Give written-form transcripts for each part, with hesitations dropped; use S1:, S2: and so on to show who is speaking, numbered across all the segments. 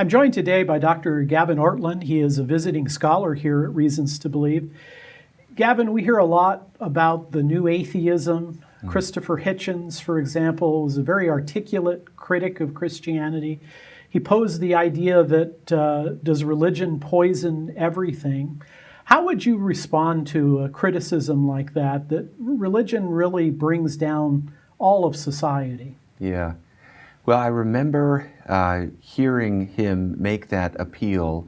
S1: I'm joined today by Dr. Gavin Ortlund. He is a visiting scholar here at Reasons to Believe. Gavin, we hear a lot about the new atheism. Christopher Hitchens, for example, was a very articulate critic of Christianity. He posed the idea that does religion poison everything? How would you respond to a criticism like that, that religion really brings down all of society?
S2: Yeah. Well, I remember hearing him make that appeal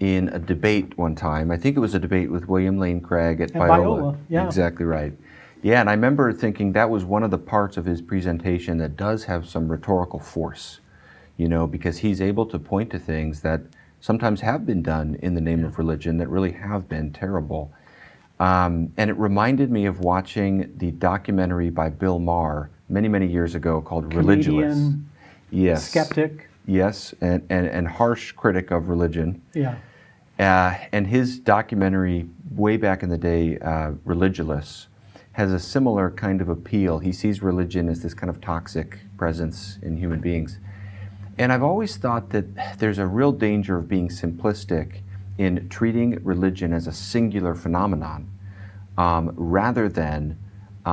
S2: in a debate one time. I think it was a debate with William Lane Craig at Biola.
S1: Yeah.
S2: Exactly right. Yeah, and I remember thinking that was one of the parts of his presentation that does have some rhetorical force, you know, because he's able to point to things that sometimes have been done in the name of religion that really have been terrible. And it reminded me of watching the documentary by Bill Maher many, many years ago called Religulous. Yes.
S1: Skeptic.
S2: Yes, and harsh critic of religion.
S1: Yeah.
S2: And his documentary way back in the day, Religulous, has a similar kind of appeal. He sees religion as this kind of toxic presence in human beings. And I've always thought that there's a real danger of being simplistic in treating religion as a singular phenomenon, rather than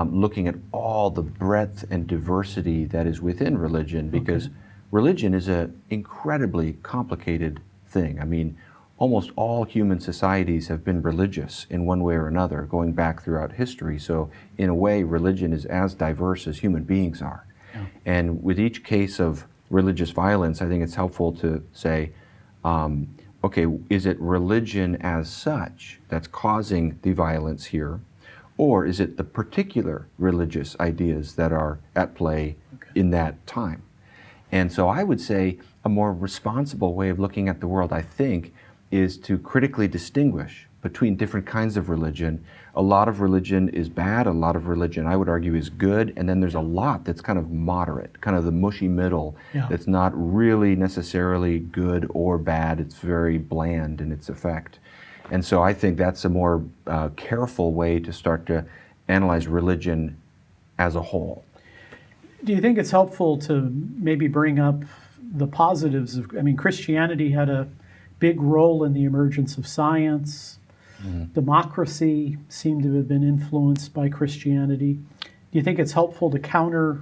S2: looking at all the breadth and diversity that is within religion, because religion is an incredibly complicated thing. I mean, almost all human societies have been religious in one way or another, going back throughout history. So in a way, religion is as diverse as human beings are. Yeah. And with each case of religious violence, I think it's helpful to say, okay, is it religion as such that's causing the violence here? Or is it the particular religious ideas that are at play in that time? And so I would say a more responsible way of looking at the world, I think, is to critically distinguish between different kinds of religion. A lot of religion is bad, a lot of religion, I would argue, is good, and then there's a lot that's kind of moderate, kind of the mushy middle, that's not really necessarily good or bad, it's very bland in its effect. And so I think that's a more careful way to start to analyze religion as a whole.
S1: Do you think it's helpful to maybe bring up the positives of, I mean, Christianity had a big role in the emergence of science. Democracy seemed to have been influenced by Christianity. Do you think it's helpful to counter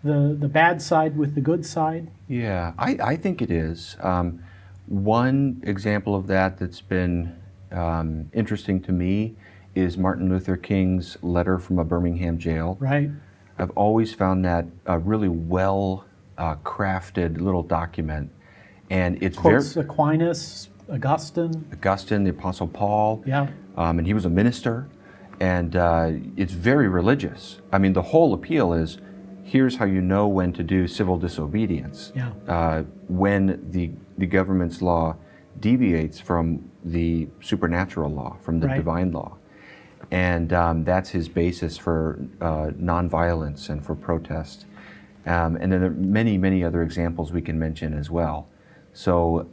S1: the bad side with the good side?
S2: Yeah, I think it is. One example of that that's been interesting to me is Martin Luther King's letter from a Birmingham jail.
S1: Right.
S2: I've always found that a really well crafted little document, and it's
S1: quotes Aquinas, Augustine,
S2: the Apostle Paul.
S1: Yeah.
S2: And he was a minister, and it's very religious. I mean, the whole appeal is, here's how you know when to do civil disobedience.
S1: Yeah.
S2: When the government's law deviates from the supernatural law, from the divine law. And that's his basis for nonviolence and for protest. And then there are many, many other examples we can mention as well. So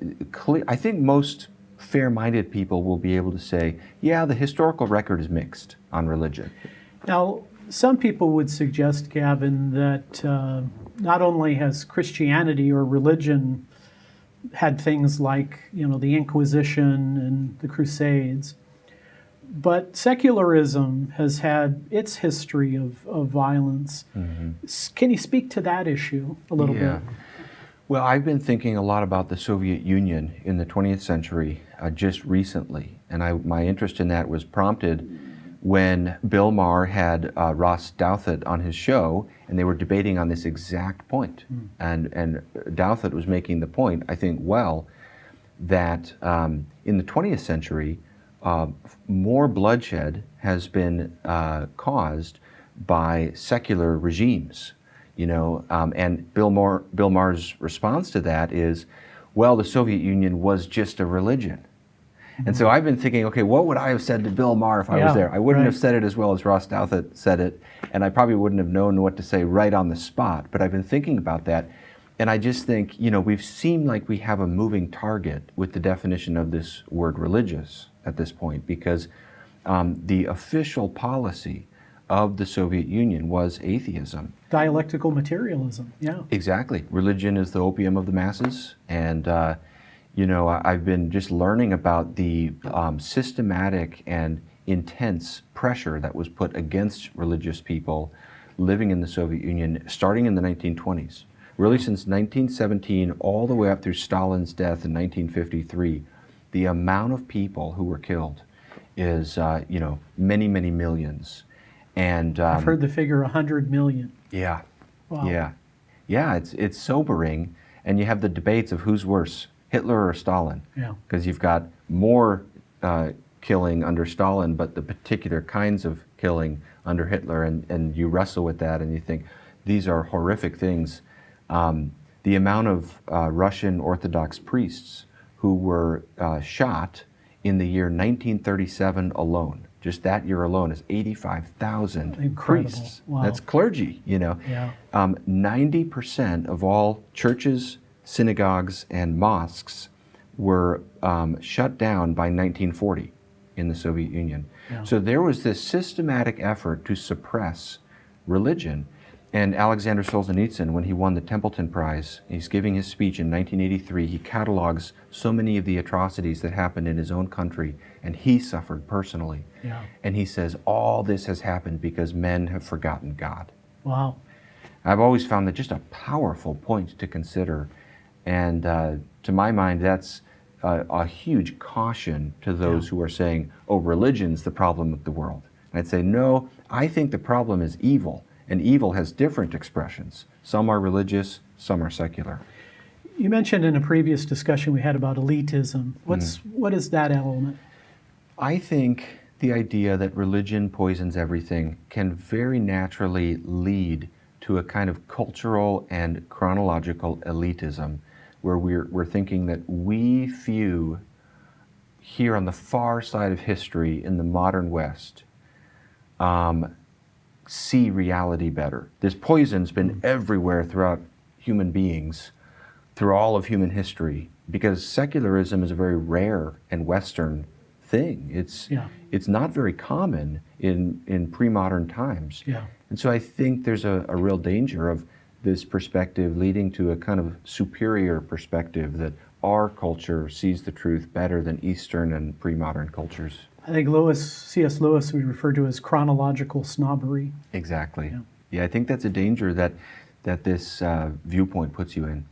S2: I think most fair-minded people will be able to say, yeah, the historical record is mixed on religion.
S1: Now, some people would suggest, Gavin, that not only has Christianity or religion had things like, you know, the Inquisition and the Crusades, but secularism has had its history of violence. Can you speak to that issue a little bit?
S2: Well, I've been thinking a lot about the Soviet Union in the 20th century just recently, and my interest in that was prompted when Bill Maher had Ross Douthat on his show, and they were debating on this exact point. And Douthat was making the point, I think, well, that in the 20th century, more bloodshed has been caused by secular regimes, you know, and Bill Maher's response to that is, well, the Soviet Union was just a religion. And so I've been thinking, okay, what would I have said to Bill Maher if I was there? I wouldn't have said it as well as Ross Douthat said it, and I probably wouldn't have known what to say right on the spot, but I've been thinking about that. And I just think, you know, we've seemed like we have a moving target with the definition of this word religious at this point, because the official policy of the Soviet Union was atheism.
S1: Dialectical materialism, yeah.
S2: Exactly. Religion is the opium of the masses, and I've been just learning about the systematic and intense pressure that was put against religious people living in the Soviet Union starting in the 1920s. Really, since 1917 all the way up through Stalin's death in 1953, the amount of people who were killed is, many, many millions. And
S1: I've heard the figure 100 million.
S2: yeah,
S1: Wow.
S2: yeah. It's sobering, and you have the debates of who's worse, Hitler or Stalin.
S1: Yeah.
S2: Because you've got more killing under Stalin, but the particular kinds of killing under Hitler, and you wrestle with that, and you think these are horrific things. The amount of Russian Orthodox priests who were shot in the year 1937 alone. Just that year alone is 85,000
S1: Incredible.
S2: priests.
S1: Wow.
S2: That's clergy,
S1: Yeah.
S2: 90% of all churches, synagogues, and mosques were shut down by 1940 in the Soviet Union.
S1: Yeah.
S2: So there was this systematic effort to suppress religion. And Alexander Solzhenitsyn, when he won the Templeton Prize, he's giving his speech in 1983, he catalogs so many of the atrocities that happened in his own country, and he suffered personally.
S1: Yeah.
S2: And he says, all this has happened because men have forgotten God.
S1: Wow.
S2: I've always found that just a powerful point to consider. And to my mind, that's a huge caution to those who are saying, oh, religion's the problem of the world. And I'd say, no, I think the problem is evil. And evil has different expressions. Some are religious, some are secular.
S1: You mentioned in a previous discussion we had about elitism. What is that element?
S2: I think the idea that religion poisons everything can very naturally lead to a kind of cultural and chronological elitism, where we're thinking that we few here on the far side of history in the modern West see reality better. This poison's been everywhere throughout human beings, through all of human history, because secularism is a very rare and Western thing. It's not very common in pre-modern times.
S1: Yeah.
S2: And so I think there's a real danger of this perspective leading to a kind of superior perspective that our culture sees the truth better than Eastern and pre-modern cultures.
S1: I think C.S. Lewis would refer to as chronological snobbery.
S2: Exactly. Yeah, I think that's a danger that this viewpoint puts you in.